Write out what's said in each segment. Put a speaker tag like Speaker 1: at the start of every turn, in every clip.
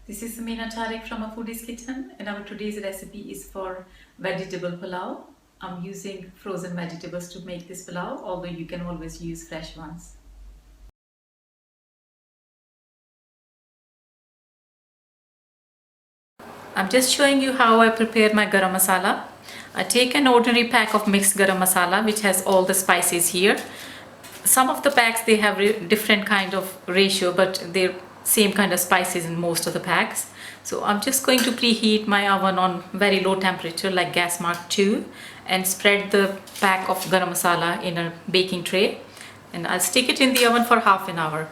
Speaker 1: This is Samina Tariq from A Foodie's Kitchen, and our today's recipe is for vegetable pilau. I'm using frozen vegetables to make this pilau, although you can always use fresh ones. I'm just showing you how I prepare my garam masala. I take an ordinary pack of mixed garam masala which has all the spices here. Some of the packs they have different kind of ratio, but they're same kind of spices in most of the packs. So I'm just going to preheat my oven on very low temperature like gas mark 2 and spread the pack of garam masala in a baking tray, and I'll stick it in the oven for half an hour,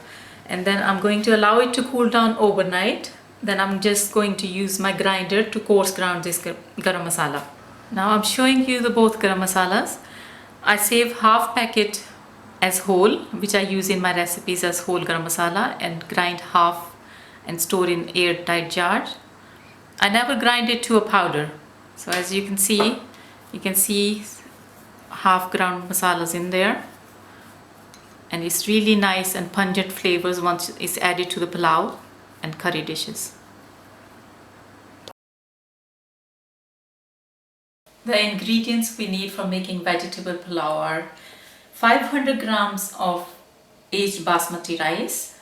Speaker 1: and then I'm going to allow it to cool down overnight. Then I'm just going to use my grinder to coarse ground this garam masala. Now I'm showing you the both garam masalas. I save half packet as whole, which I use in my recipes as whole garam masala, and grind half and store in airtight jars. I never grind it to a powder. So as you can see half ground masalas in there, and it's really nice and pungent flavors once it's added to the pilau and curry dishes. The ingredients we need for making vegetable pilau are 500 grams of aged basmati rice,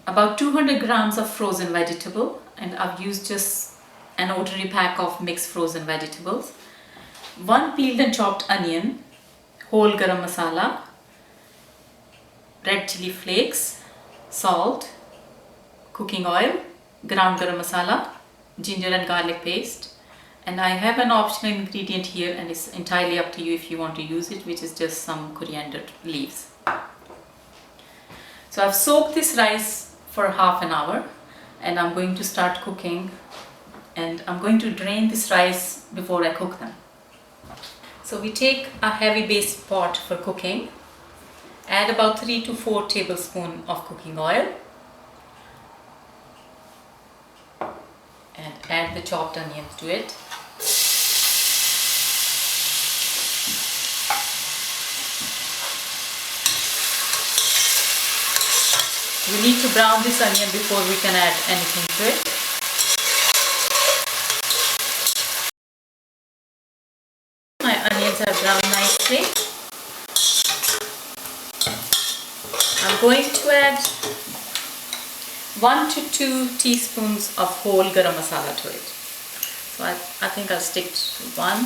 Speaker 1: about 200 grams of frozen vegetable, and I've used just an ordinary pack of mixed frozen vegetables, 1 peeled and chopped onion, whole garam masala, red chili flakes, salt, cooking oil, ground garam masala, ginger and garlic paste, and I have an optional ingredient here, and it's entirely up to you if you want to use it, which is just some coriander leaves. So I've soaked this rice for half an hour, and I'm going to start cooking, and I'm going to drain this rice before I cook them. So we take a heavy base pot for cooking, add about 3 to 4 tablespoons of cooking oil, and add the chopped onions to it. We need to brown this onion before we can add anything to it. My onions are browned nicely. I'm going to add 1 to 2 teaspoons of whole garam masala to it. So I think I'll stick to 1.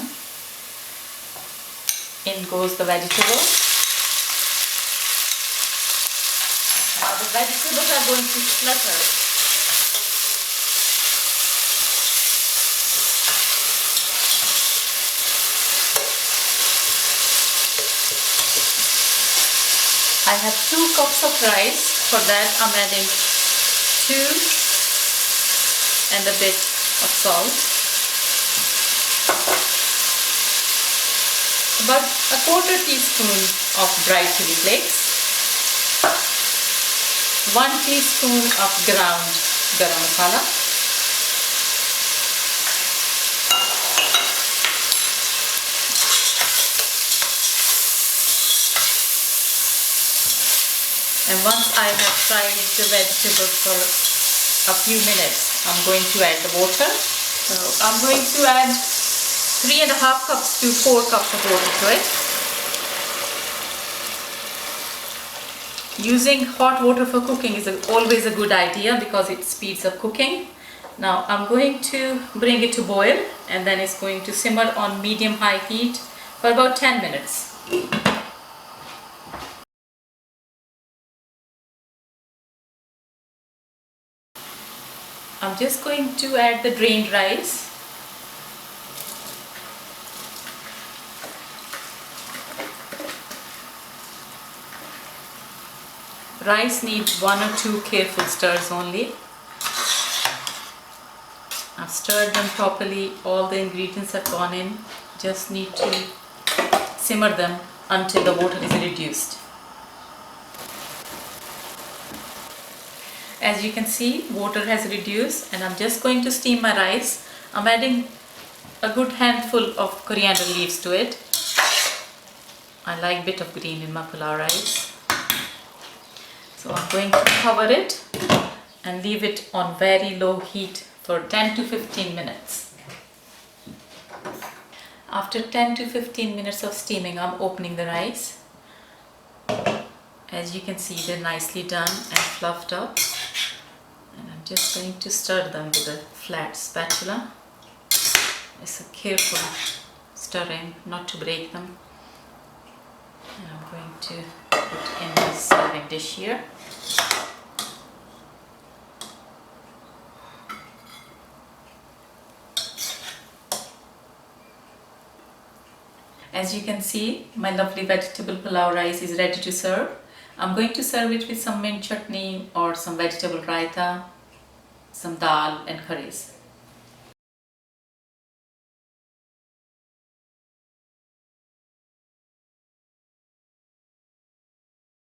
Speaker 1: In goes the vegetable. Now the vegetables are going to splutter. I have 2 cups of rice. For that I'm adding 2 and a bit of salt, about a quarter teaspoon of dried chili flakes, 1 teaspoon of ground garam masala, and once I have fried the vegetables for a few minutes, I'm going to add the water. So I'm going to add 3.5 cups to 4 cups of water to it. Using hot water for cooking is always a good idea because it speeds up cooking. Now I'm going to bring it to boil, and then it's going to simmer on medium-high heat for about 10 minutes. I'm just going to add the drained rice. Rice needs 1 or 2 careful stirs only. I've stirred them properly, all the ingredients have gone in. Just need to simmer them until the water is reduced. As you can see, water has reduced, and I'm just going to steam my rice. I'm adding a good handful of coriander leaves to it. I like a bit of green in my pilau rice. So I'm going to cover it and leave it on very low heat for 10 to 15 minutes. After 10 to 15 minutes of steaming, I'm opening the rice. As you can see, they're nicely done and fluffed up. And I'm just going to stir them with a flat spatula. It's a careful stirring, not to break them. And I'm going to put in this serving dish here. As you can see, my lovely vegetable pilau rice is ready to serve. I'm going to serve it with some mint chutney or some vegetable raita, some dal and curries.